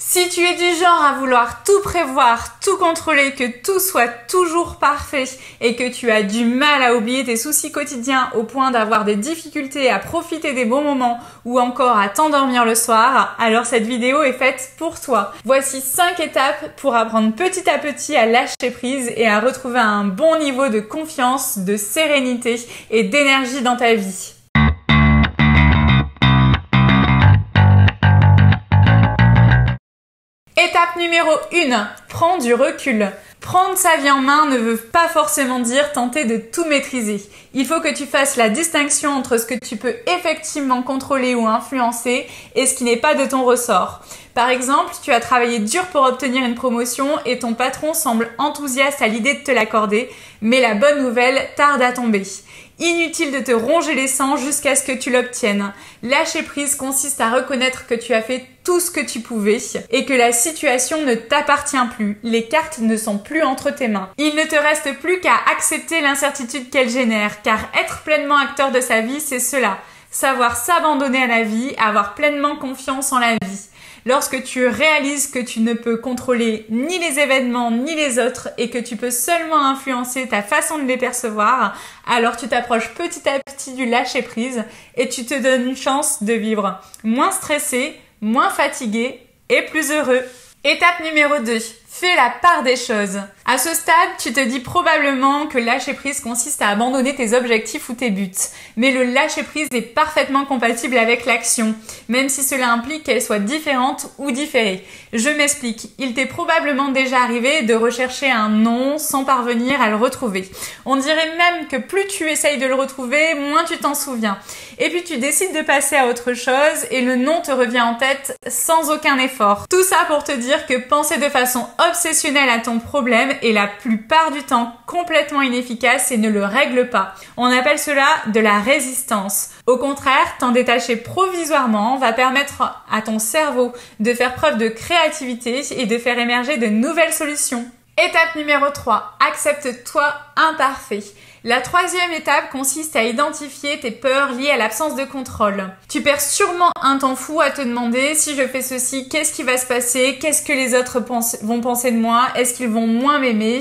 Si tu es du genre à vouloir tout prévoir, tout contrôler, que tout soit toujours parfait et que tu as du mal à oublier tes soucis quotidiens au point d'avoir des difficultés à profiter des bons moments ou encore à t'endormir le soir, alors cette vidéo est faite pour toi. Voici 5 étapes pour apprendre petit à petit à lâcher prise et à retrouver un bon niveau de confiance, de sérénité et d'énergie dans ta vie. Étape numéro 1, prends du recul. Prendre sa vie en main ne veut pas forcément dire tenter de tout maîtriser. Il faut que tu fasses la distinction entre ce que tu peux effectivement contrôler ou influencer et ce qui n'est pas de ton ressort. Par exemple, tu as travaillé dur pour obtenir une promotion et ton patron semble enthousiaste à l'idée de te l'accorder, mais la bonne nouvelle tarde à tomber. Inutile de te ronger les sangs jusqu'à ce que tu l'obtiennes. Lâcher prise consiste à reconnaître que tu as fait tout ce que tu pouvais et que la situation ne t'appartient plus. Les cartes ne sont plus entre tes mains. Il ne te reste plus qu'à accepter l'incertitude qu'elle génère, car être pleinement acteur de sa vie, c'est cela. Savoir s'abandonner à la vie, avoir pleinement confiance en la vie. Lorsque tu réalises que tu ne peux contrôler ni les événements ni les autres et que tu peux seulement influencer ta façon de les percevoir, alors tu t'approches petit à petit du lâcher prise et tu te donnes une chance de vivre moins stressé, moins fatigué et plus heureux. Étape numéro 2. Fais la part des choses. À ce stade, tu te dis probablement que lâcher prise consiste à abandonner tes objectifs ou tes buts. Mais le lâcher prise est parfaitement compatible avec l'action, même si cela implique qu'elle soit différente ou différée. Je m'explique. Il t'est probablement déjà arrivé de rechercher un nom sans parvenir à le retrouver. On dirait même que plus tu essayes de le retrouver, moins tu t'en souviens. Et puis tu décides de passer à autre chose et le nom te revient en tête sans aucun effort. Tout ça pour te dire que penser de façon obsessionnelle à ton problème est la plupart du temps complètement inefficace et ne le règle pas. On appelle cela de la résistance. Au contraire, t'en détacher provisoirement va permettre à ton cerveau de faire preuve de créativité et de faire émerger de nouvelles solutions. Étape numéro 3. Accepte-toi imparfait. La troisième étape consiste à identifier tes peurs liées à l'absence de contrôle. Tu perds sûrement un temps fou à te demander si je fais ceci, qu'est-ce qui va se passer, qu'est-ce que les autres vont penser de moi, est-ce qu'ils vont moins m'aimer,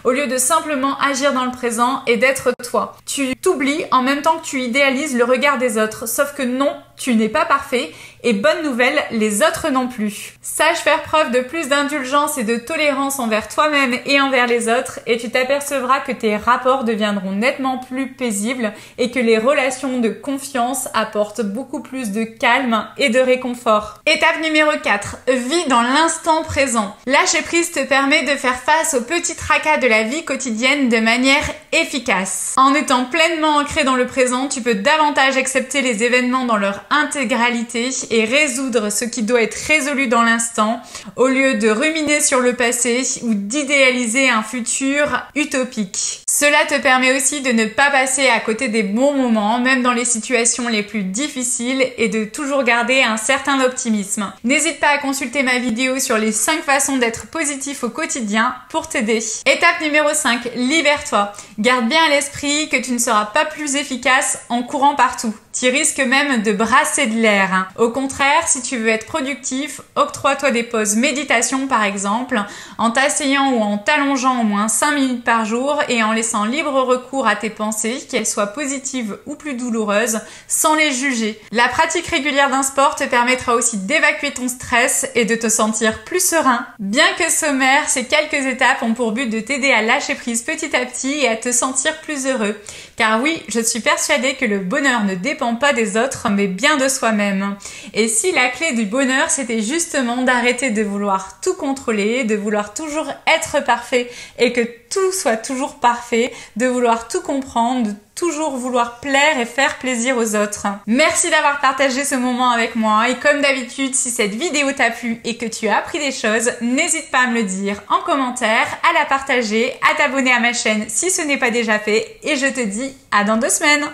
au lieu de simplement agir dans le présent et d'être toi. Tu t'oublies en même temps que tu idéalises le regard des autres, sauf que non, tu n'es pas parfait et bonne nouvelle, les autres non plus. Sache faire preuve de plus d'indulgence et de tolérance envers toi-même et envers les autres et tu t'apercevras que tes rapports deviendront nettement plus paisibles et que les relations de confiance apportent beaucoup plus de calme et de réconfort. Étape numéro 4. Vis dans l'instant présent. Lâcher prise te permet de faire face aux petits tracas de la vie quotidienne de manière efficace. En étant pleinement ancré dans le présent, tu peux davantage accepter les événements dans leur intégralité et résoudre ce qui doit être résolu dans l'instant au lieu de ruminer sur le passé ou d'idéaliser un futur utopique. Cela te permet aussi de ne pas passer à côté des bons moments, même dans les situations les plus difficiles et de toujours garder un certain optimisme. N'hésite pas à consulter ma vidéo sur les 5 façons d'être positif au quotidien pour t'aider. Étape numéro 5, libère-toi. Garde bien à l'esprit que tu ne seras pas plus efficace en courant partout. Tu risques même de brasser de l'air. Au contraire, si tu veux être productif, octroie-toi des pauses méditation par exemple, en t'asseyant ou en t'allongeant au moins 5 minutes par jour et en laissant libre recours à tes pensées, qu'elles soient positives ou plus douloureuses, sans les juger. La pratique régulière d'un sport te permettra aussi d'évacuer ton stress et de te sentir plus serein. Bien que sommaire, ces quelques étapes ont pour but de t'aider à lâcher prise petit à petit et à te sentir plus heureux. Car oui, je suis persuadée que le bonheur ne dépend pas des autres, mais bien de soi-même. Et si la clé du bonheur, c'était justement d'arrêter de vouloir tout contrôler, de vouloir toujours être parfait et que tout soit toujours parfait, de vouloir tout comprendre, de toujours vouloir plaire et faire plaisir aux autres. Merci d'avoir partagé ce moment avec moi et comme d'habitude, si cette vidéo t'a plu et que tu as appris des choses, n'hésite pas à me le dire en commentaire, à la partager, à t'abonner à ma chaîne si ce n'est pas déjà fait et je te dis à dans 2 semaines.